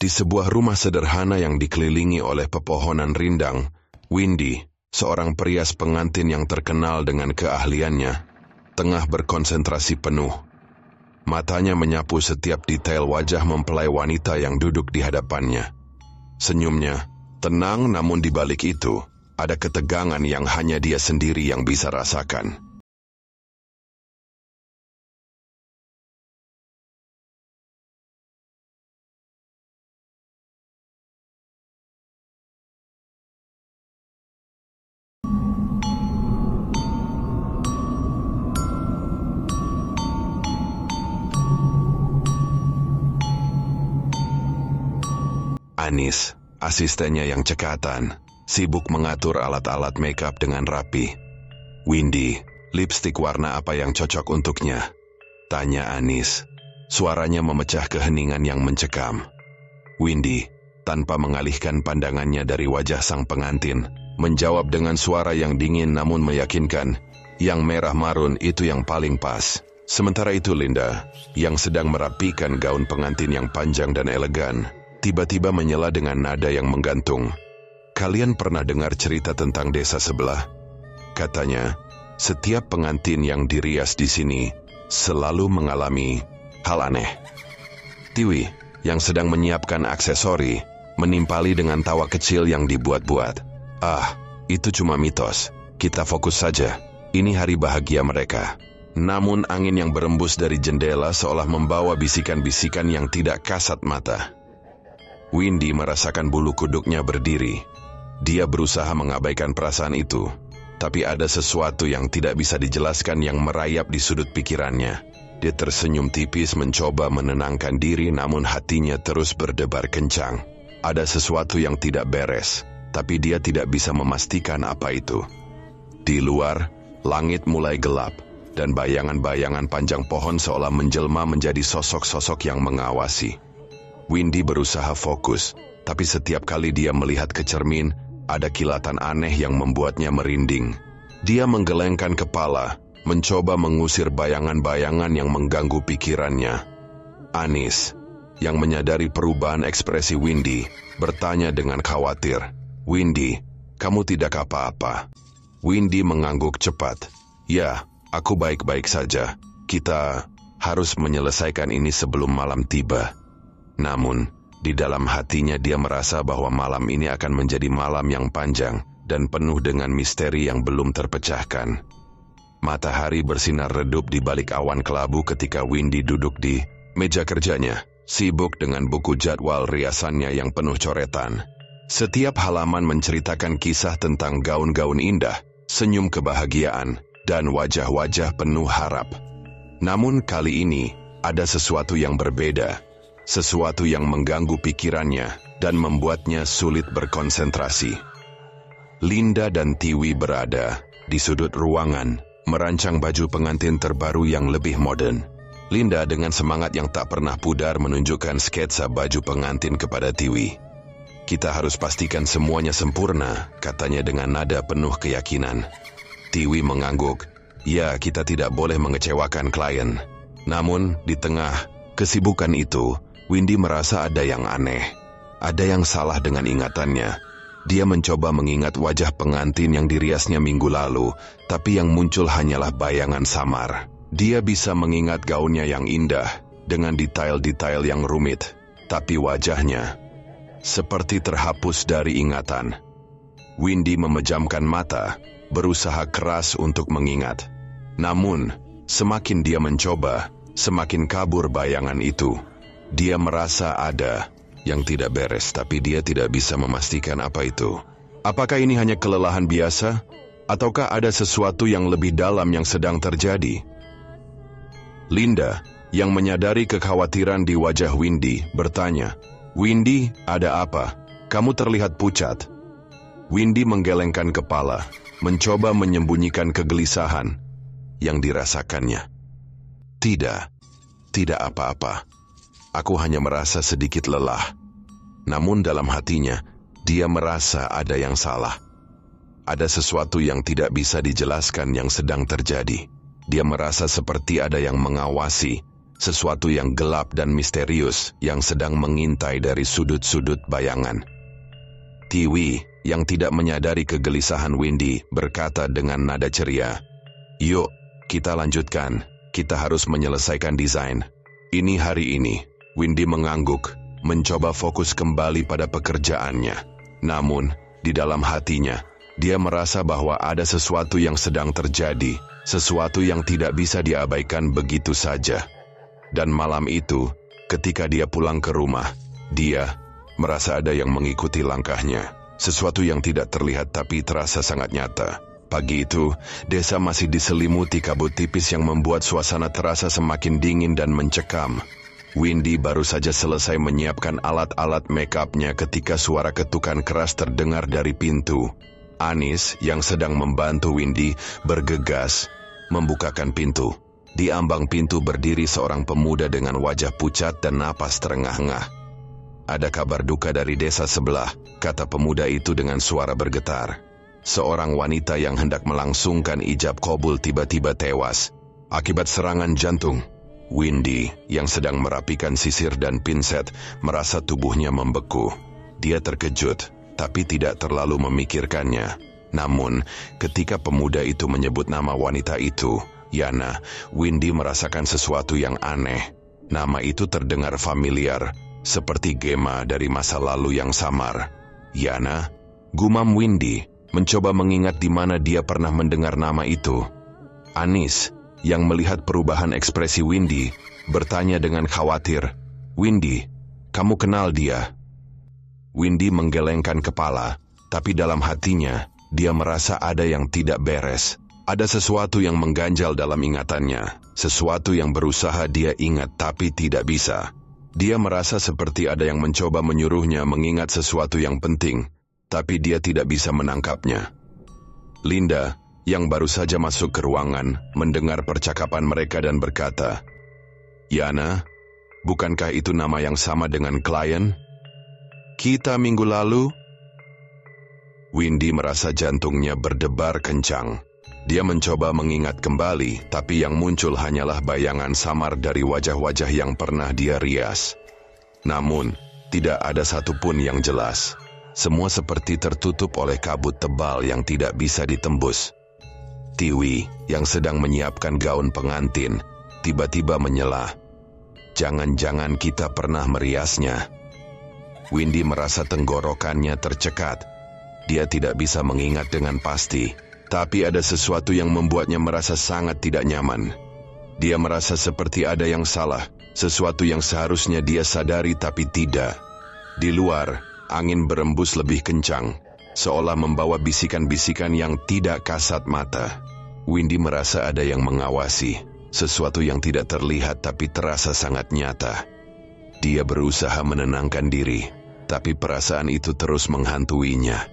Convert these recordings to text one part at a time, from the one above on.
Di sebuah rumah sederhana yang dikelilingi oleh pepohonan rindang, Windy, seorang perias pengantin yang terkenal dengan keahliannya, tengah berkonsentrasi penuh. Matanya menyapu setiap detail wajah mempelai wanita yang duduk di hadapannya. Senyumnya tenang, namun di balik itu ada ketegangan yang hanya dia sendiri yang bisa rasakan. Anis, asistennya yang cekatan, sibuk mengatur alat-alat makeup dengan rapi. Windy, lipstik warna apa yang cocok untuknya? Tanya Anis. Suaranya memecah keheningan yang mencekam. Windy, tanpa mengalihkan pandangannya dari wajah sang pengantin, menjawab dengan suara yang dingin namun meyakinkan, yang merah marun itu yang paling pas. Sementara itu Linda, yang sedang merapikan gaun pengantin yang panjang dan elegan, tiba-tiba menyela dengan nada yang menggantung. Kalian pernah dengar cerita tentang desa sebelah? Katanya, setiap pengantin yang dirias di sini selalu mengalami hal aneh. Tiwi, yang sedang menyiapkan aksesori, menimpali dengan tawa kecil yang dibuat-buat. Ah, itu cuma mitos. Kita fokus saja. Ini hari bahagia mereka. Namun angin yang berembus dari jendela seolah membawa bisikan-bisikan yang tidak kasat mata. Windy merasakan bulu kuduknya berdiri. Dia berusaha mengabaikan perasaan itu, tapi ada sesuatu yang tidak bisa dijelaskan yang merayap di sudut pikirannya. Dia tersenyum tipis mencoba menenangkan diri, namun hatinya terus berdebar kencang. Ada sesuatu yang tidak beres, tapi dia tidak bisa memastikan apa itu. Di luar, langit mulai gelap, dan bayangan-bayangan panjang pohon seolah menjelma menjadi sosok-sosok yang mengawasi. Windy berusaha fokus, tapi setiap kali dia melihat ke cermin, ada kilatan aneh yang membuatnya merinding. Dia menggelengkan kepala, mencoba mengusir bayangan-bayangan yang mengganggu pikirannya. Anis, yang menyadari perubahan ekspresi Windy, bertanya dengan khawatir, "Windy, kamu tidak apa-apa?" Windy mengangguk cepat. "Ya, aku baik-baik saja. Kita harus menyelesaikan ini sebelum malam tiba." Namun, di dalam hatinya dia merasa bahwa malam ini akan menjadi malam yang panjang dan penuh dengan misteri yang belum terpecahkan. Matahari bersinar redup di balik awan kelabu ketika Windy duduk di meja kerjanya, sibuk dengan buku jadwal riasannya yang penuh coretan. Setiap halaman menceritakan kisah tentang gaun-gaun indah, senyum kebahagiaan, dan wajah-wajah penuh harap. Namun kali ini, ada sesuatu yang berbeda. Sesuatu yang mengganggu pikirannya dan membuatnya sulit berkonsentrasi. Linda dan Tiwi berada di sudut ruangan, merancang baju pengantin terbaru yang lebih modern. Linda dengan semangat yang tak pernah pudar menunjukkan sketsa baju pengantin kepada Tiwi. "Kita harus pastikan semuanya sempurna," katanya dengan nada penuh keyakinan. Tiwi mengangguk. "Ya, kita tidak boleh mengecewakan klien." Namun, di tengah kesibukan itu, Windy merasa ada yang aneh. Ada yang salah dengan ingatannya. Dia mencoba mengingat wajah pengantin yang diriasnya minggu lalu, tapi yang muncul hanyalah bayangan samar. Dia bisa mengingat gaunnya yang indah, dengan detail-detail yang rumit, tapi wajahnya seperti terhapus dari ingatan. Windy memejamkan mata, berusaha keras untuk mengingat. Namun, semakin dia mencoba, semakin kabur bayangan itu. Dia merasa ada yang tidak beres, tapi dia tidak bisa memastikan apa itu. Apakah ini hanya kelelahan biasa, ataukah ada sesuatu yang lebih dalam yang sedang terjadi? Linda, yang menyadari kekhawatiran di wajah Windy, bertanya, "Windy, ada apa? Kamu terlihat pucat." Windy menggelengkan kepala, mencoba menyembunyikan kegelisahan yang dirasakannya. Tidak apa-apa. Aku hanya merasa sedikit lelah." Namun dalam hatinya, dia merasa ada yang salah. Ada sesuatu yang tidak bisa dijelaskan yang sedang terjadi. Dia merasa seperti ada yang mengawasi, sesuatu yang gelap dan misterius yang sedang mengintai dari sudut-sudut bayangan. Tiwi, yang tidak menyadari kegelisahan Windy, berkata dengan nada ceria, "Yuk, kita lanjutkan. Kita harus menyelesaikan desain. Ini hari ini." Windy mengangguk, mencoba fokus kembali pada pekerjaannya. Namun, di dalam hatinya, dia merasa bahwa ada sesuatu yang sedang terjadi, sesuatu yang tidak bisa diabaikan begitu saja. Dan malam itu, ketika dia pulang ke rumah, dia merasa ada yang mengikuti langkahnya. Sesuatu yang tidak terlihat tapi terasa sangat nyata. Pagi itu, desa masih diselimuti kabut tipis yang membuat suasana terasa semakin dingin dan mencekam. Windy baru saja selesai menyiapkan alat-alat make-up-nya ketika suara ketukan keras terdengar dari pintu. Anis, yang sedang membantu Windy, bergegas membukakan pintu. Di ambang pintu berdiri seorang pemuda dengan wajah pucat dan napas terengah-engah. "Ada kabar duka dari desa sebelah," kata pemuda itu dengan suara bergetar. Seorang wanita yang hendak melangsungkan ijab kabul tiba-tiba tewas akibat serangan jantung. Windy, yang sedang merapikan sisir dan pinset, merasa tubuhnya membeku. Dia terkejut, tapi tidak terlalu memikirkannya. Namun, ketika pemuda itu menyebut nama wanita itu, Yana, Windy merasakan sesuatu yang aneh. Nama itu terdengar familiar, seperti Gemma dari masa lalu yang samar. "Yana?" gumam Windy, mencoba mengingat di mana dia pernah mendengar nama itu. Anis, yang melihat perubahan ekspresi Windy, bertanya dengan khawatir, "Windy, kamu kenal dia?" Windy menggelengkan kepala, tapi dalam hatinya, dia merasa ada yang tidak beres. Ada sesuatu yang mengganjal dalam ingatannya, sesuatu yang berusaha dia ingat tapi tidak bisa. Dia merasa seperti ada yang mencoba menyuruhnya mengingat sesuatu yang penting, tapi dia tidak bisa menangkapnya. Linda, yang baru saja masuk ke ruangan, mendengar percakapan mereka dan berkata, "Yana, bukankah itu nama yang sama dengan klien kita minggu lalu?" Windy merasa jantungnya berdebar kencang. Dia mencoba mengingat kembali, tapi yang muncul hanyalah bayangan samar dari wajah-wajah yang pernah dia rias. Namun, tidak ada satupun yang jelas. Semua seperti tertutup oleh kabut tebal yang tidak bisa ditembus. Tiwi, yang sedang menyiapkan gaun pengantin, tiba-tiba menyela, "Jangan-jangan kita pernah meriasnya." Windy merasa tenggorokannya tercekat. Dia tidak bisa mengingat dengan pasti, tapi ada sesuatu yang membuatnya merasa sangat tidak nyaman. Dia merasa seperti ada yang salah, sesuatu yang seharusnya dia sadari tapi tidak. Di luar, angin berembus lebih kencang, seolah membawa bisikan-bisikan yang tidak kasat mata. Windy merasa ada yang mengawasi, sesuatu yang tidak terlihat tapi terasa sangat nyata. Dia berusaha menenangkan diri, tapi perasaan itu terus menghantuinya.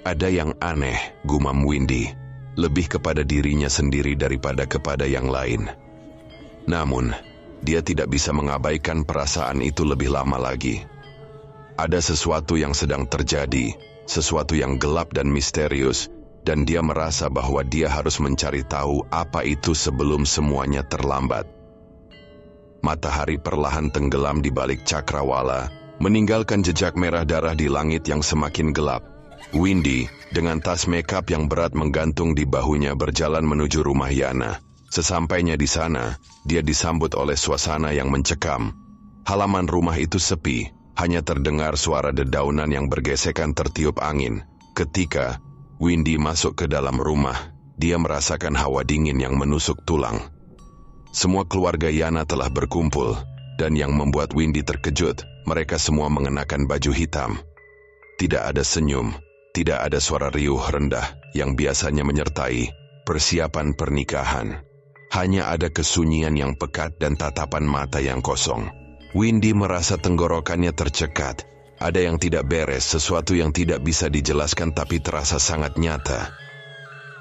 "Ada yang aneh," gumam Windy, "lebih kepada dirinya sendiri daripada kepada yang lain." Namun, dia tidak bisa mengabaikan perasaan itu lebih lama lagi. Ada sesuatu yang sedang terjadi, sesuatu yang gelap dan misterius, dan dia merasa bahwa dia harus mencari tahu apa itu sebelum semuanya terlambat. Matahari perlahan tenggelam di balik cakrawala, meninggalkan jejak merah darah di langit yang semakin gelap. Windy, dengan tas makeup yang berat menggantung di bahunya, berjalan menuju rumah Yana. Sesampainya di sana, dia disambut oleh suasana yang mencekam. Halaman rumah itu sepi, hanya terdengar suara dedaunan yang bergesekan tertiup angin. Ketika Windy masuk ke dalam rumah, dia merasakan hawa dingin yang menusuk tulang. Semua keluarga Yana telah berkumpul, dan yang membuat Windy terkejut, mereka semua mengenakan baju hitam. Tidak ada senyum, tidak ada suara riuh rendah yang biasanya menyertai persiapan pernikahan. Hanya ada kesunyian yang pekat dan tatapan mata yang kosong. Windy merasa tenggorokannya tercekat. Ada yang tidak beres, sesuatu yang tidak bisa dijelaskan tapi terasa sangat nyata.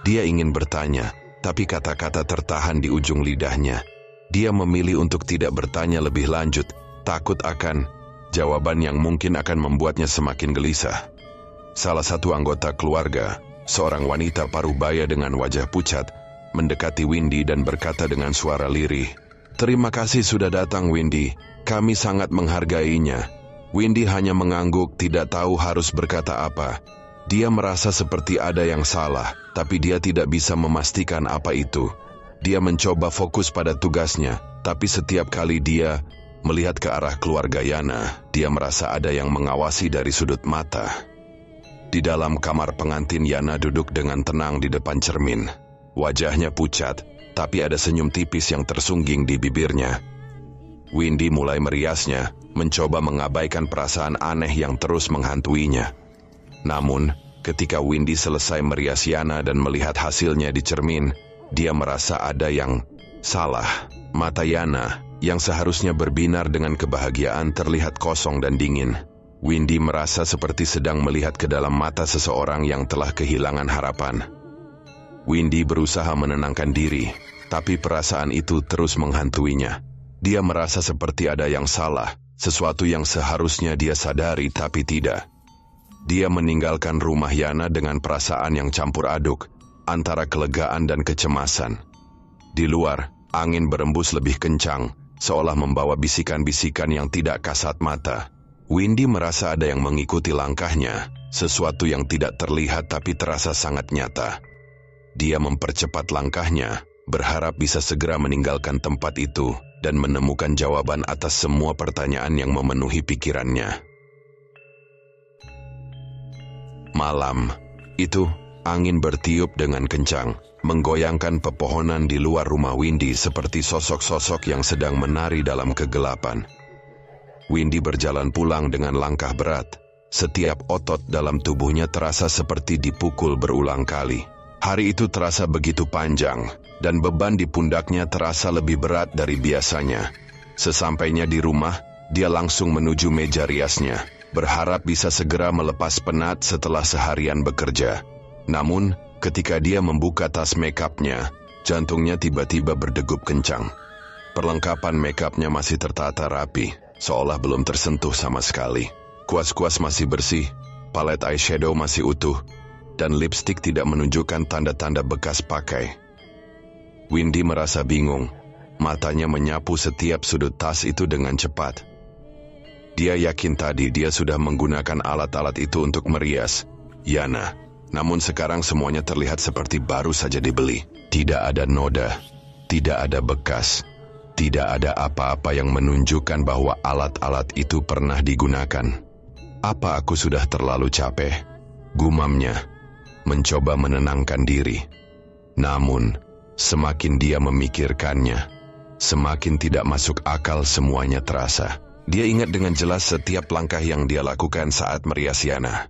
Dia ingin bertanya, tapi kata-kata tertahan di ujung lidahnya. Dia memilih untuk tidak bertanya lebih lanjut, takut akan jawaban yang mungkin akan membuatnya semakin gelisah. Salah satu anggota keluarga, seorang wanita parubaya dengan wajah pucat, mendekati Windy dan berkata dengan suara lirih, Terima kasih sudah datang, Windy. Kami sangat menghargainya. Windy hanya mengangguk, tidak tahu harus berkata apa. Dia merasa seperti ada yang salah, tapi dia tidak bisa memastikan apa itu. Dia mencoba fokus pada tugasnya, tapi setiap kali dia melihat ke arah keluarga Yana, dia merasa ada yang mengawasi dari sudut mata. Di dalam kamar pengantin, Yana duduk dengan tenang di depan cermin. Wajahnya pucat, tapi ada senyum tipis yang tersungging di bibirnya. Windy mulai meriasnya, mencoba mengabaikan perasaan aneh yang terus menghantuinya. Namun, ketika Windy selesai merias Yana dan melihat hasilnya di cermin, dia merasa ada yang salah. Mata Yana, yang seharusnya berbinar dengan kebahagiaan, terlihat kosong dan dingin. Windy merasa seperti sedang melihat ke dalam mata seseorang yang telah kehilangan harapan. Windy berusaha menenangkan diri, tapi perasaan itu terus menghantuinya. Dia merasa seperti ada yang salah, sesuatu yang seharusnya dia sadari tapi tidak. Dia meninggalkan rumah Yana dengan perasaan yang campur aduk, antara kelegaan dan kecemasan. Di luar, angin berembus lebih kencang, seolah membawa bisikan-bisikan yang tidak kasat mata. Windy merasa ada yang mengikuti langkahnya, sesuatu yang tidak terlihat tapi terasa sangat nyata. Dia mempercepat langkahnya, berharap bisa segera meninggalkan tempat itu dan menemukan jawaban atas semua pertanyaan yang memenuhi pikirannya. Malam itu, angin bertiup dengan kencang, menggoyangkan pepohonan di luar rumah Windy seperti sosok-sosok yang sedang menari dalam kegelapan. Windy berjalan pulang dengan langkah berat. Setiap otot dalam tubuhnya terasa seperti dipukul berulang kali. Hari itu terasa begitu panjang, dan beban di pundaknya terasa lebih berat dari biasanya. Sesampainya di rumah, dia langsung menuju meja riasnya, berharap bisa segera melepas penat setelah seharian bekerja. Namun, ketika dia membuka tas makeupnya, jantungnya tiba-tiba berdegup kencang. Perlengkapan makeupnya masih tertata rapi, seolah belum tersentuh sama sekali. Kuas-kuas masih bersih, palet eyeshadow masih utuh, dan lipstik tidak menunjukkan tanda-tanda bekas pakai. Windy merasa bingung, matanya menyapu setiap sudut tas itu dengan cepat. Dia yakin tadi dia sudah menggunakan alat-alat itu untuk merias Yana, namun sekarang semuanya terlihat seperti baru saja dibeli. Tidak ada noda, tidak ada bekas. Tidak ada apa-apa yang menunjukkan bahwa alat-alat itu pernah digunakan. Apa aku sudah terlalu capek? Gumamnya, mencoba menenangkan diri. Namun, semakin dia memikirkannya, semakin tidak masuk akal semuanya terasa. Dia ingat dengan jelas setiap langkah yang dia lakukan saat merias Yana.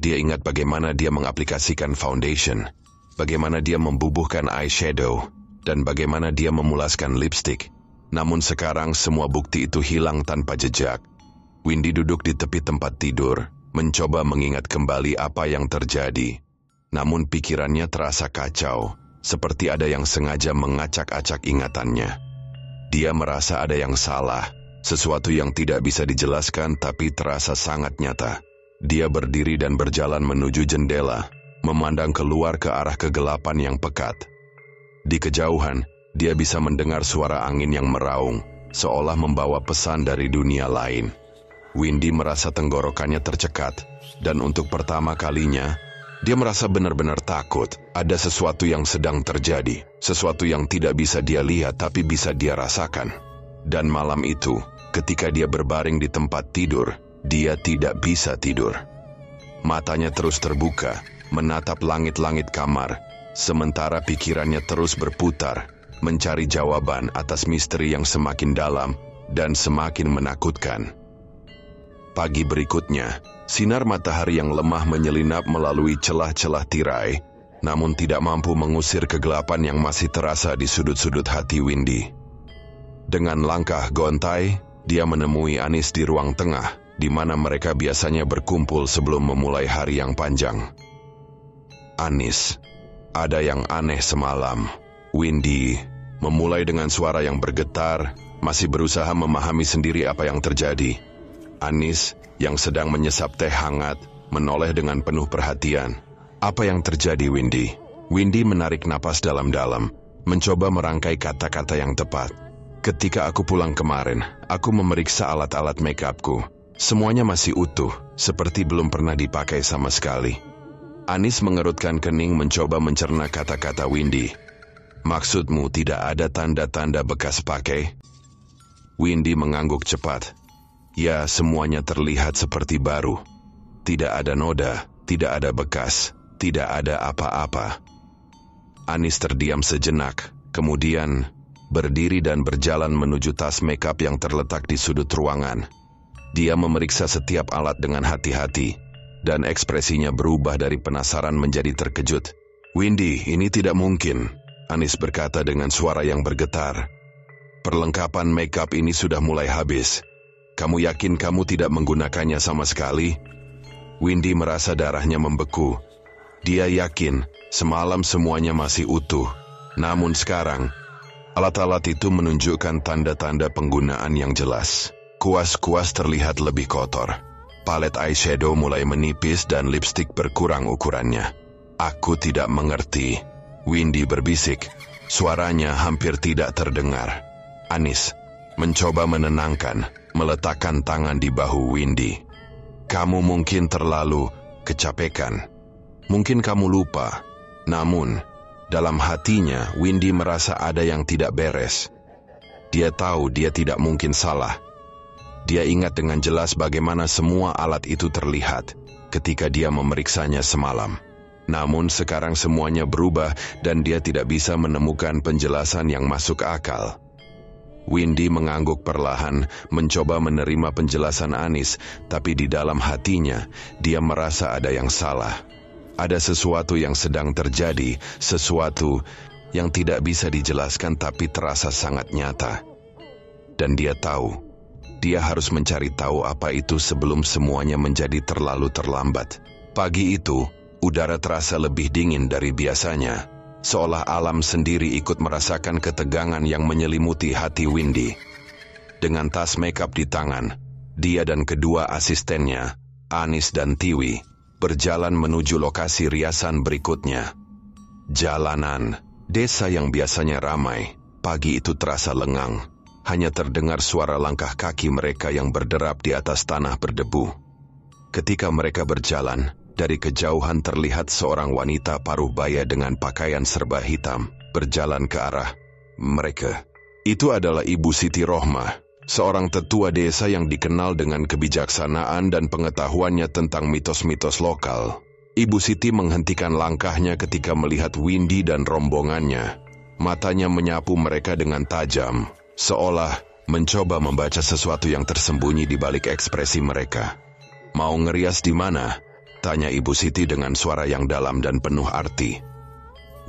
Dia ingat bagaimana dia mengaplikasikan foundation, bagaimana dia membubuhkan eyeshadow, dan bagaimana dia memulaskan lipstik. Namun sekarang semua bukti itu hilang tanpa jejak. Windy duduk di tepi tempat tidur, mencoba mengingat kembali apa yang terjadi. Namun pikirannya terasa kacau, seperti ada yang sengaja mengacak-acak ingatannya. Dia merasa ada yang salah, sesuatu yang tidak bisa dijelaskan tapi terasa sangat nyata. Dia berdiri dan berjalan menuju jendela, memandang keluar ke arah kegelapan yang pekat. Di kejauhan, dia bisa mendengar suara angin yang meraung, seolah membawa pesan dari dunia lain. Windy merasa tenggorokannya tercekat, dan untuk pertama kalinya, dia merasa benar-benar takut. Ada sesuatu yang sedang terjadi, sesuatu yang tidak bisa dia lihat tapi bisa dia rasakan. Dan malam itu, ketika dia berbaring di tempat tidur, dia tidak bisa tidur. Matanya terus terbuka, menatap langit-langit kamar, sementara pikirannya terus berputar, mencari jawaban atas misteri yang semakin dalam dan semakin menakutkan. Pagi berikutnya, sinar matahari yang lemah menyelinap melalui celah-celah tirai, namun tidak mampu mengusir kegelapan yang masih terasa di sudut-sudut hati Windy. Dengan langkah gontai, dia menemui Anis di ruang tengah, di mana mereka biasanya berkumpul sebelum memulai hari yang panjang. Anis, ada yang aneh semalam. Windy memulai dengan suara yang bergetar, masih berusaha memahami sendiri apa yang terjadi. Anis, yang sedang menyesap teh hangat, menoleh dengan penuh perhatian. Apa yang terjadi, Windy? Windy menarik napas dalam-dalam, mencoba merangkai kata-kata yang tepat. Ketika aku pulang kemarin, aku memeriksa alat-alat makeupku. Semuanya masih utuh, seperti belum pernah dipakai sama sekali. Anis mengerutkan kening mencoba mencerna kata-kata Windy. Maksudmu tidak ada tanda-tanda bekas pakai? Windy mengangguk cepat. Ya, semuanya terlihat seperti baru. Tidak ada noda, tidak ada bekas, tidak ada apa-apa. Anis terdiam sejenak, kemudian berdiri dan berjalan menuju tas makeup yang terletak di sudut ruangan. Dia memeriksa setiap alat dengan hati-hati, dan ekspresinya berubah dari penasaran menjadi terkejut. Windy, ini tidak mungkin, Anis berkata dengan suara yang bergetar. Perlengkapan makeup ini sudah mulai habis. Kamu yakin kamu tidak menggunakannya sama sekali? Windy merasa darahnya membeku. Dia yakin semalam semuanya masih utuh. Namun sekarang, alat-alat itu menunjukkan tanda-tanda penggunaan yang jelas. Kuas-kuas terlihat lebih kotor. Palet eyeshadow mulai menipis dan lipstik berkurang ukurannya. Aku tidak mengerti, Windy berbisik. Suaranya hampir tidak terdengar. Anis mencoba menenangkan, meletakkan tangan di bahu Windy. Kamu mungkin terlalu kecapekan. Mungkin kamu lupa. Namun, dalam hatinya, Windy merasa ada yang tidak beres. Dia tahu dia tidak mungkin salah. Dia ingat dengan jelas bagaimana semua alat itu terlihat ketika dia memeriksanya semalam. Namun sekarang semuanya berubah dan dia tidak bisa menemukan penjelasan yang masuk akal. Windy mengangguk perlahan, mencoba menerima penjelasan Anis, tapi di dalam hatinya, dia merasa ada yang salah. Ada sesuatu yang sedang terjadi, sesuatu yang tidak bisa dijelaskan tapi terasa sangat nyata. Dan dia tahu, dia harus mencari tahu apa itu sebelum semuanya menjadi terlalu terlambat. Pagi itu, udara terasa lebih dingin dari biasanya. Seolah alam sendiri ikut merasakan ketegangan yang menyelimuti hati Windy. Dengan tas makeup di tangan, dia dan kedua asistennya, Anis dan Tiwi, berjalan menuju lokasi riasan berikutnya. Jalanan desa yang biasanya ramai, pagi itu terasa lengang. Hanya terdengar suara langkah kaki mereka yang berderap di atas tanah berdebu. Ketika mereka berjalan, dari kejauhan terlihat seorang wanita paruh baya dengan pakaian serba hitam, berjalan ke arah mereka. Itu adalah Ibu Siti Rohmah, seorang tetua desa yang dikenal dengan kebijaksanaan dan pengetahuannya tentang mitos-mitos lokal. Ibu Siti menghentikan langkahnya ketika melihat Windy dan rombongannya. Matanya menyapu mereka dengan tajam, seolah mencoba membaca sesuatu yang tersembunyi di balik ekspresi mereka. Mau ngerias di mana? Tanya Ibu Siti dengan suara yang dalam dan penuh arti.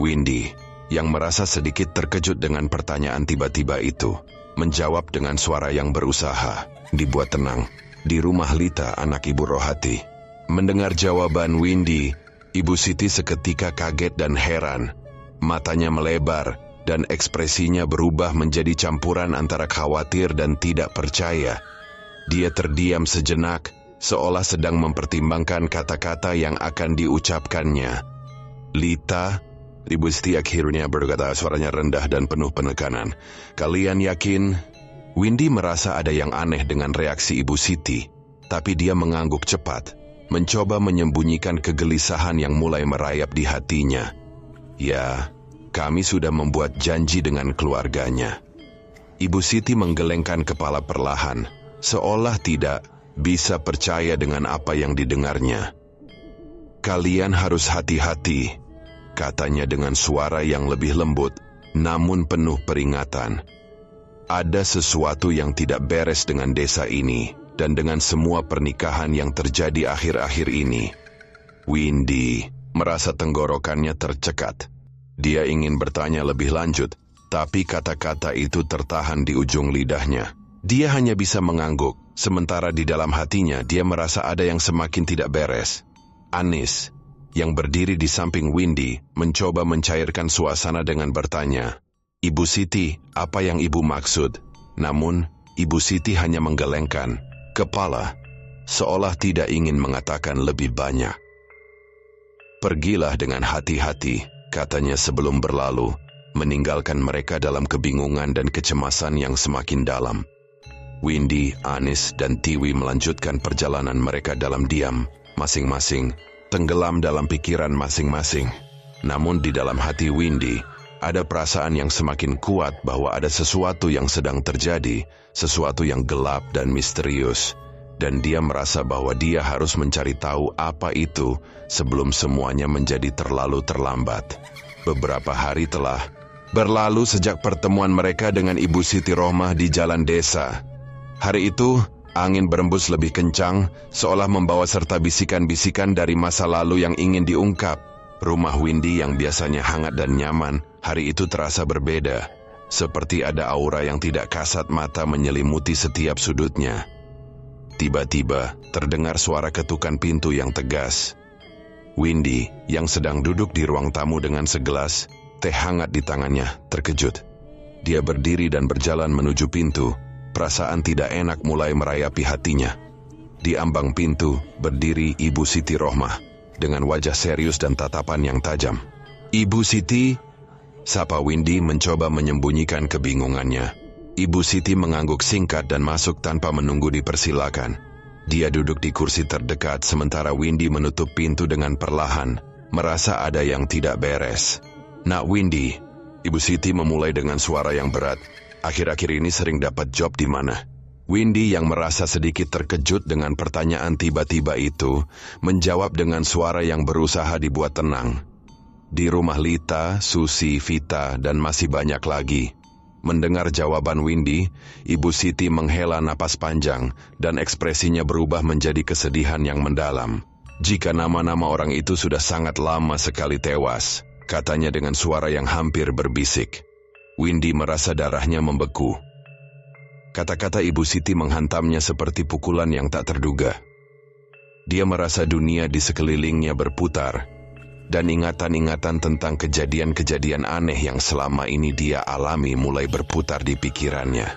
Windy, yang merasa sedikit terkejut dengan pertanyaan tiba-tiba itu, menjawab dengan suara yang berusaha dibuat tenang. Di rumah Lita, anak Ibu Rohati. Mendengar jawaban Windy, Ibu Siti seketika kaget dan heran. Matanya melebar dan ekspresinya berubah menjadi campuran antara khawatir dan tidak percaya. Dia terdiam sejenak, seolah sedang mempertimbangkan kata-kata yang akan diucapkannya. Lita, Ibu Siti akhirnya berkata, suaranya rendah dan penuh penekanan. Kalian yakin? Windy merasa ada yang aneh dengan reaksi Ibu Siti, tapi dia mengangguk cepat, mencoba menyembunyikan kegelisahan yang mulai merayap di hatinya. Ya, kami sudah membuat janji dengan keluarganya. Ibu Siti menggelengkan kepala perlahan, seolah tidak bisa percaya dengan apa yang didengarnya. Kalian harus hati-hati, katanya dengan suara yang lebih lembut, namun penuh peringatan. Ada sesuatu yang tidak beres dengan desa ini, dan dengan semua pernikahan yang terjadi akhir-akhir ini. Windy merasa tenggorokannya tercekat. Dia ingin bertanya lebih lanjut, tapi kata-kata itu tertahan di ujung lidahnya. Dia hanya bisa mengangguk, sementara di dalam hatinya dia merasa ada yang semakin tidak beres. Anis, yang berdiri di samping Windy, mencoba mencairkan suasana dengan bertanya, Ibu Siti, apa yang Ibu maksud? Namun, Ibu Siti hanya menggelengkan kepala, seolah tidak ingin mengatakan lebih banyak. Pergilah dengan hati-hati, katanya sebelum berlalu, meninggalkan mereka dalam kebingungan dan kecemasan yang semakin dalam. Windy, Anis, dan Tiwi melanjutkan perjalanan mereka dalam diam, masing-masing, tenggelam dalam pikiran masing-masing. Namun di dalam hati Windy, ada perasaan yang semakin kuat bahwa ada sesuatu yang sedang terjadi, sesuatu yang gelap dan misterius. Dan dia merasa bahwa dia harus mencari tahu apa itu sebelum semuanya menjadi terlalu terlambat. Beberapa hari telah berlalu sejak pertemuan mereka dengan Ibu Siti Rohmah di jalan desa. Hari itu, angin berembus lebih kencang, seolah membawa serta bisikan-bisikan dari masa lalu yang ingin diungkap. Rumah Windy yang biasanya hangat dan nyaman, hari itu terasa berbeda. Seperti ada aura yang tidak kasat mata menyelimuti setiap sudutnya. Tiba-tiba, terdengar suara ketukan pintu yang tegas. Windy, yang sedang duduk di ruang tamu dengan segelas teh hangat di tangannya, terkejut. Dia berdiri dan berjalan menuju pintu. Perasaan tidak enak mulai merayapi hatinya. Di ambang pintu, berdiri Ibu Siti Rohmah, dengan wajah serius dan tatapan yang tajam. "Ibu Siti," sapa Windy mencoba menyembunyikan kebingungannya. Ibu Siti mengangguk singkat dan masuk tanpa menunggu dipersilakan. Dia duduk di kursi terdekat sementara Windy menutup pintu dengan perlahan, merasa ada yang tidak beres. "Nak Windy," Ibu Siti memulai dengan suara yang berat, "akhir-akhir ini sering dapat job di mana?" Windy yang merasa sedikit terkejut dengan pertanyaan tiba-tiba itu, menjawab dengan suara yang berusaha dibuat tenang. "Di rumah Lita, Susi, Vita, dan masih banyak lagi." Mendengar jawaban Windy, Ibu Siti menghela napas panjang dan ekspresinya berubah menjadi kesedihan yang mendalam. "Jika nama-nama orang itu sudah sangat lama sekali tewas," katanya dengan suara yang hampir berbisik. Windy merasa darahnya membeku. Kata-kata Ibu Siti menghantamnya seperti pukulan yang tak terduga. Dia merasa dunia di sekelilingnya berputar, dan ingatan-ingatan tentang kejadian-kejadian aneh yang selama ini dia alami mulai berputar di pikirannya.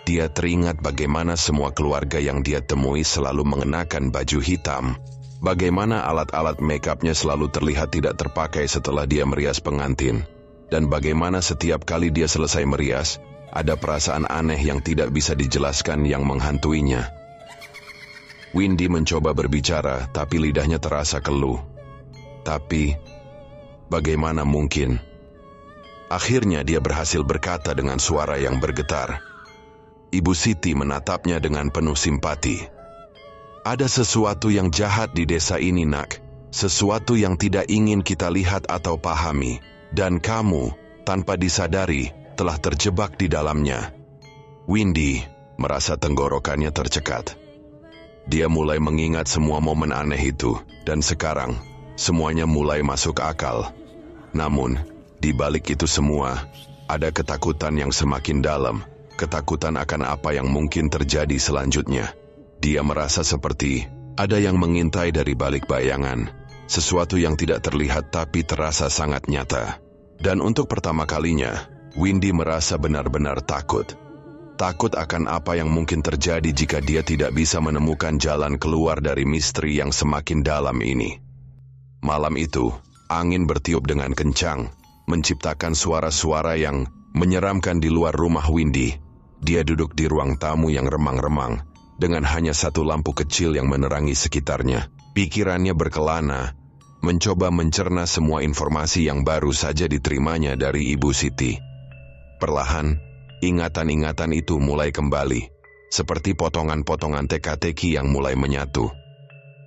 Dia teringat bagaimana semua keluarga yang dia temui selalu mengenakan baju hitam, bagaimana alat-alat make-upnya selalu terlihat tidak terpakai setelah dia merias pengantin, dan bagaimana setiap kali dia selesai merias, ada perasaan aneh yang tidak bisa dijelaskan yang menghantuinya. Windy mencoba berbicara, tapi lidahnya terasa keluh. Tapi, bagaimana mungkin? Akhirnya dia berhasil berkata dengan suara yang bergetar. Ibu Siti menatapnya dengan penuh simpati. "Ada sesuatu yang jahat di desa ini, Nak. Sesuatu yang tidak ingin kita lihat atau pahami. Dan kamu, tanpa disadari, telah terjebak di dalamnya." Windy merasa tenggorokannya tercekat. Dia mulai mengingat semua momen aneh itu, dan sekarang semuanya mulai masuk akal. Namun, di balik itu semua, ada ketakutan yang semakin dalam, ketakutan akan apa yang mungkin terjadi selanjutnya. Dia merasa seperti ada yang mengintai dari balik bayangan, sesuatu yang tidak terlihat tapi terasa sangat nyata. Dan untuk pertama kalinya, Windy merasa benar-benar takut. Takut akan apa yang mungkin terjadi jika dia tidak bisa menemukan jalan keluar dari misteri yang semakin dalam ini. Malam itu, angin bertiup dengan kencang, menciptakan suara-suara yang menyeramkan di luar rumah Windy. Dia duduk di ruang tamu yang remang-remang, dengan hanya satu lampu kecil yang menerangi sekitarnya. Pikirannya berkelana, mencoba mencerna semua informasi yang baru saja diterimanya dari Ibu Siti. Perlahan, ingatan-ingatan itu mulai kembali, seperti potongan-potongan teka-teki yang mulai menyatu.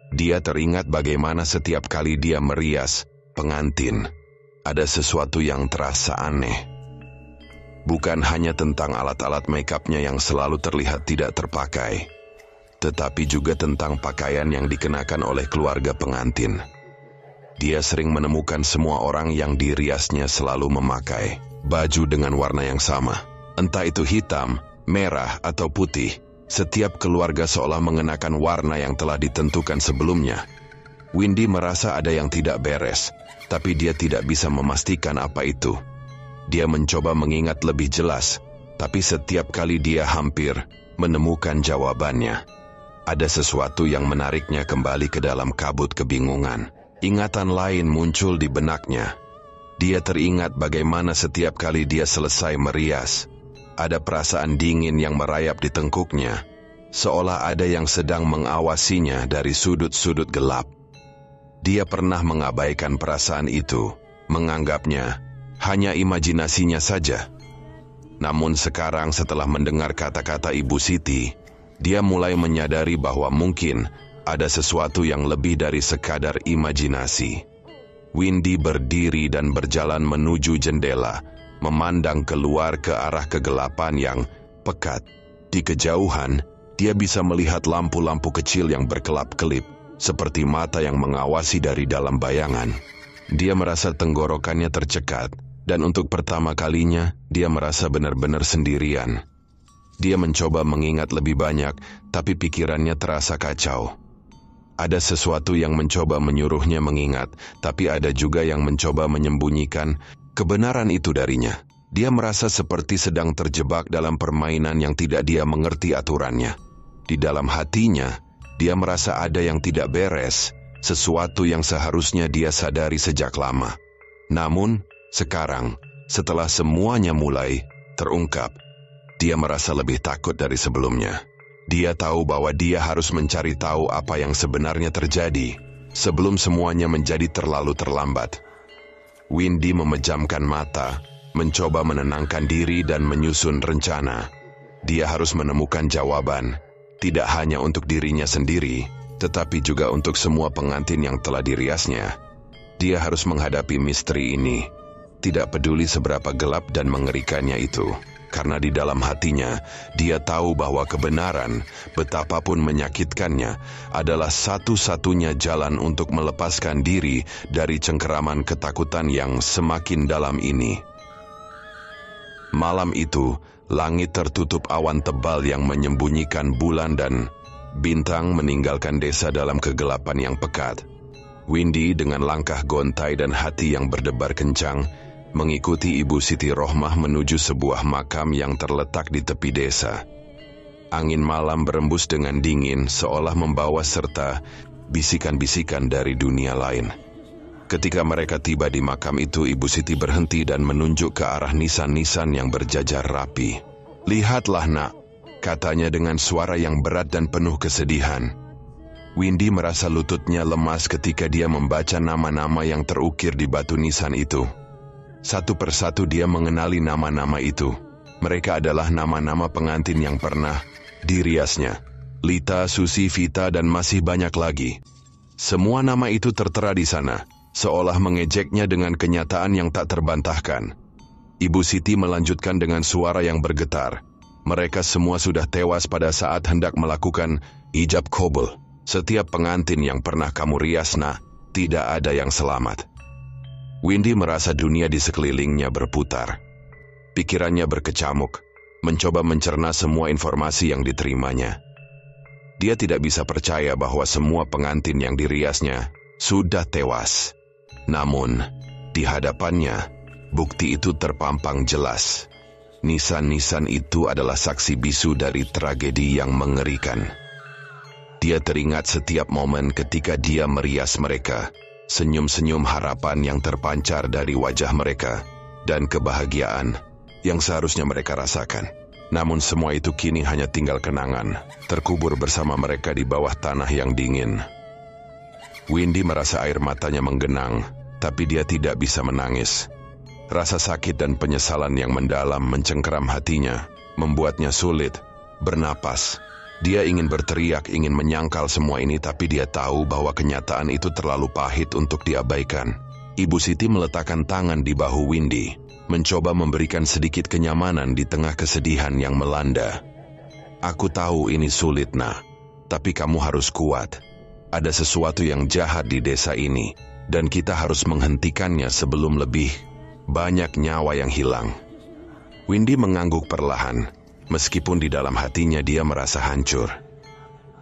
Dia teringat bagaimana setiap kali dia merias pengantin, ada sesuatu yang terasa aneh. Bukan hanya tentang alat-alat make-upnya yang selalu terlihat tidak terpakai, tetapi juga tentang pakaian yang dikenakan oleh keluarga pengantin. Dia sering menemukan semua orang yang diriasnya selalu memakai baju dengan warna yang sama. Entah itu hitam, merah, atau putih. Setiap keluarga seolah mengenakan warna yang telah ditentukan sebelumnya. Windy merasa ada yang tidak beres, tapi dia tidak bisa memastikan apa itu. Dia mencoba mengingat lebih jelas, tapi setiap kali dia hampir menemukan jawabannya. Ada sesuatu yang menariknya kembali ke dalam kabut kebingungan. Ingatan lain muncul di benaknya. Dia teringat bagaimana setiap kali dia selesai merias, ada perasaan dingin yang merayap di tengkuknya, seolah ada yang sedang mengawasinya dari sudut-sudut gelap. Dia pernah mengabaikan perasaan itu, menganggapnya hanya imajinasinya saja. Namun sekarang setelah mendengar kata-kata Ibu Siti, dia mulai menyadari bahwa mungkin ada sesuatu yang lebih dari sekadar imajinasi. Windy berdiri dan berjalan menuju jendela, memandang keluar ke arah kegelapan yang pekat. Di kejauhan, dia bisa melihat lampu-lampu kecil yang berkelap-kelip, seperti mata yang mengawasi dari dalam bayangan. Dia merasa tenggorokannya tercekat, dan untuk pertama kalinya, dia merasa benar-benar sendirian. Dia mencoba mengingat lebih banyak, tapi pikirannya terasa kacau. Ada sesuatu yang mencoba menyuruhnya mengingat, tapi ada juga yang mencoba menyembunyikan kebenaran itu darinya. Dia merasa seperti sedang terjebak dalam permainan yang tidak dia mengerti aturannya. Di dalam hatinya, dia merasa ada yang tidak beres, sesuatu yang seharusnya dia sadari sejak lama. Namun, sekarang, setelah semuanya mulai terungkap, dia merasa lebih takut dari sebelumnya. Dia tahu bahwa dia harus mencari tahu apa yang sebenarnya terjadi, sebelum semuanya menjadi terlalu terlambat. Windy memejamkan mata, mencoba menenangkan diri dan menyusun rencana. Dia harus menemukan jawaban, tidak hanya untuk dirinya sendiri, tetapi juga untuk semua pengantin yang telah diriasnya. Dia harus menghadapi misteri ini, tidak peduli seberapa gelap dan mengerikannya itu. Karena di dalam hatinya, dia tahu bahwa kebenaran, betapapun menyakitkannya, adalah satu-satunya jalan untuk melepaskan diri dari cengkeraman ketakutan yang semakin dalam ini. Malam itu, langit tertutup awan tebal yang menyembunyikan bulan dan bintang meninggalkan desa dalam kegelapan yang pekat. Windy dengan langkah gontai dan hati yang berdebar kencang, mengikuti Ibu Siti Rohmah menuju sebuah makam yang terletak di tepi desa. Angin malam berembus dengan dingin seolah membawa serta bisikan-bisikan dari dunia lain. Ketika mereka tiba di makam itu, Ibu Siti berhenti dan menunjuk ke arah nisan-nisan yang berjajar rapi. "Lihatlah nak," katanya dengan suara yang berat dan penuh kesedihan. Windy merasa lututnya lemas ketika dia membaca nama-nama yang terukir di batu nisan itu. Satu persatu dia mengenali nama-nama itu. Mereka adalah nama-nama pengantin yang pernah diriasnya. Lita, Susi, Vita, dan masih banyak lagi. Semua nama itu tertera di sana, seolah mengejeknya dengan kenyataan yang tak terbantahkan. Ibu Siti melanjutkan dengan suara yang bergetar. Mereka semua sudah tewas pada saat hendak melakukan ijab qabul. Setiap pengantin yang pernah kamu rias, nak, tidak ada yang selamat. Windy merasa dunia di sekelilingnya berputar. Pikirannya berkecamuk, mencoba mencerna semua informasi yang diterimanya. Dia tidak bisa percaya bahwa semua pengantin yang diriasnya sudah tewas. Namun, di hadapannya, bukti itu terpampang jelas. Nisan-nisan itu adalah saksi bisu dari tragedi yang mengerikan. Dia teringat setiap momen ketika dia merias mereka. Senyum-senyum harapan yang terpancar dari wajah mereka, dan kebahagiaan yang seharusnya mereka rasakan. Namun semua itu kini hanya tinggal kenangan, terkubur bersama mereka di bawah tanah yang dingin. Windy merasa air matanya menggenang, tapi dia tidak bisa menangis. Rasa sakit dan penyesalan yang mendalam mencengkeram hatinya, membuatnya sulit bernapas. Dia ingin berteriak, ingin menyangkal semua ini, tapi dia tahu bahwa kenyataan itu terlalu pahit untuk diabaikan. Ibu Siti meletakkan tangan di bahu Windy, mencoba memberikan sedikit kenyamanan di tengah kesedihan yang melanda. "Aku tahu ini sulit, nak, tapi kamu harus kuat. Ada sesuatu yang jahat di desa ini, dan kita harus menghentikannya sebelum lebih banyak nyawa yang hilang." Windy mengangguk perlahan. Meskipun di dalam hatinya dia merasa hancur.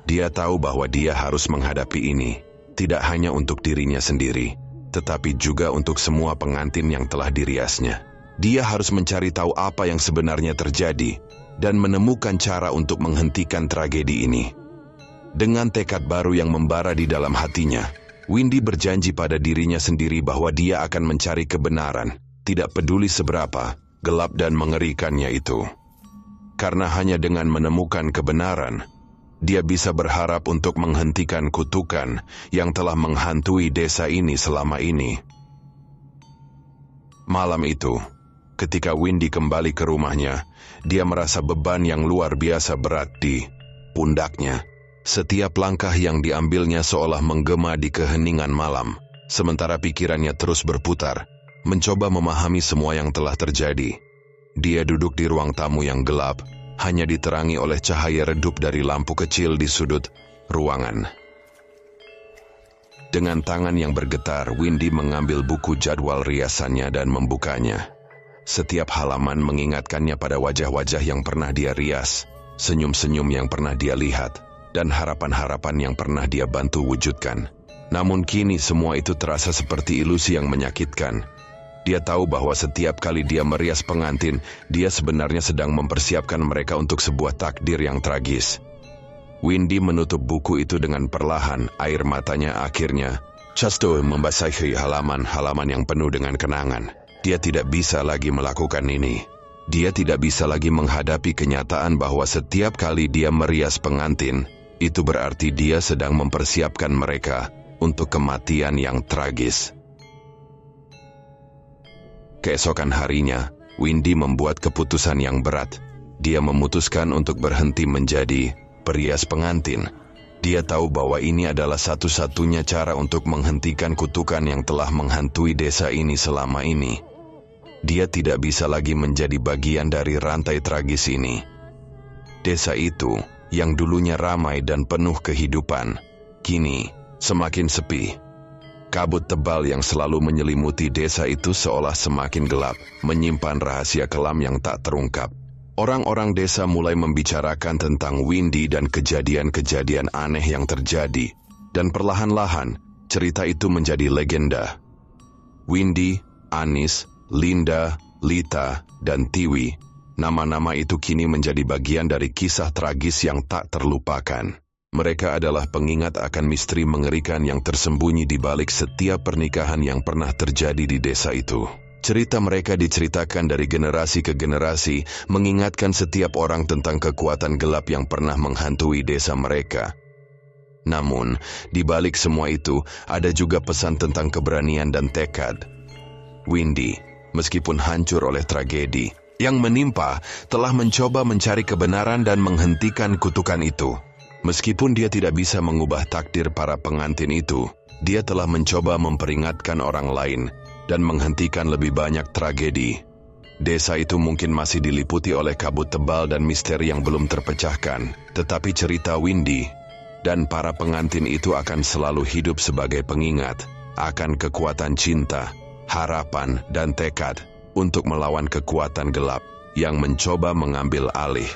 Dia tahu bahwa dia harus menghadapi ini, tidak hanya untuk dirinya sendiri, tetapi juga untuk semua pengantin yang telah diriasnya. Dia harus mencari tahu apa yang sebenarnya terjadi, dan menemukan cara untuk menghentikan tragedi ini. Dengan tekad baru yang membara di dalam hatinya, Windy berjanji pada dirinya sendiri bahwa dia akan mencari kebenaran, tidak peduli seberapa gelap dan mengerikannya itu. Karena hanya dengan menemukan kebenaran, dia bisa berharap untuk menghentikan kutukan yang telah menghantui desa ini selama ini. Malam itu, ketika Windy kembali ke rumahnya, dia merasa beban yang luar biasa berat di pundaknya. Setiap langkah yang diambilnya seolah menggema di keheningan malam, sementara pikirannya terus berputar, mencoba memahami semua yang telah terjadi. Dia duduk di ruang tamu yang gelap, hanya diterangi oleh cahaya redup dari lampu kecil di sudut ruangan. Dengan tangan yang bergetar, Windy mengambil buku jadwal riasannya dan membukanya. Setiap halaman mengingatkannya pada wajah-wajah yang pernah dia rias, senyum-senyum yang pernah dia lihat, dan harapan-harapan yang pernah dia bantu wujudkan. Namun kini semua itu terasa seperti ilusi yang menyakitkan. Dia tahu bahwa setiap kali dia merias pengantin, dia sebenarnya sedang mempersiapkan mereka untuk sebuah takdir yang tragis. Windy menutup buku itu dengan perlahan, air matanya akhirnya jatuh membasahi halaman-halaman yang penuh dengan kenangan. Dia tidak bisa lagi melakukan ini. Dia tidak bisa lagi menghadapi kenyataan bahwa setiap kali dia merias pengantin, itu berarti dia sedang mempersiapkan mereka untuk kematian yang tragis. Keesokan harinya, Windy membuat keputusan yang berat. Dia memutuskan untuk berhenti menjadi perias pengantin. Dia tahu bahwa ini adalah satu-satunya cara untuk menghentikan kutukan yang telah menghantui desa ini selama ini. Dia tidak bisa lagi menjadi bagian dari rantai tragis ini. Desa itu, yang dulunya ramai dan penuh kehidupan, kini semakin sepi. Kabut tebal yang selalu menyelimuti desa itu seolah semakin gelap, menyimpan rahasia kelam yang tak terungkap. Orang-orang desa mulai membicarakan tentang Windy dan kejadian-kejadian aneh yang terjadi, dan perlahan-lahan cerita itu menjadi legenda. Windy, Anis, Linda, Lita, dan Tiwi, nama-nama itu kini menjadi bagian dari kisah tragis yang tak terlupakan. Mereka adalah pengingat akan misteri mengerikan yang tersembunyi di balik setiap pernikahan yang pernah terjadi di desa itu. Cerita mereka diceritakan dari generasi ke generasi, mengingatkan setiap orang tentang kekuatan gelap yang pernah menghantui desa mereka. Namun, di balik semua itu, ada juga pesan tentang keberanian dan tekad. Windy, meskipun hancur oleh tragedi yang menimpa, telah mencoba mencari kebenaran dan menghentikan kutukan itu. Meskipun dia tidak bisa mengubah takdir para pengantin itu, dia telah mencoba memperingatkan orang lain dan menghentikan lebih banyak tragedi. Desa itu mungkin masih diliputi oleh kabut tebal dan misteri yang belum terpecahkan, tetapi cerita Windy dan para pengantin itu akan selalu hidup sebagai pengingat akan kekuatan cinta, harapan, dan tekad untuk melawan kekuatan gelap yang mencoba mengambil alih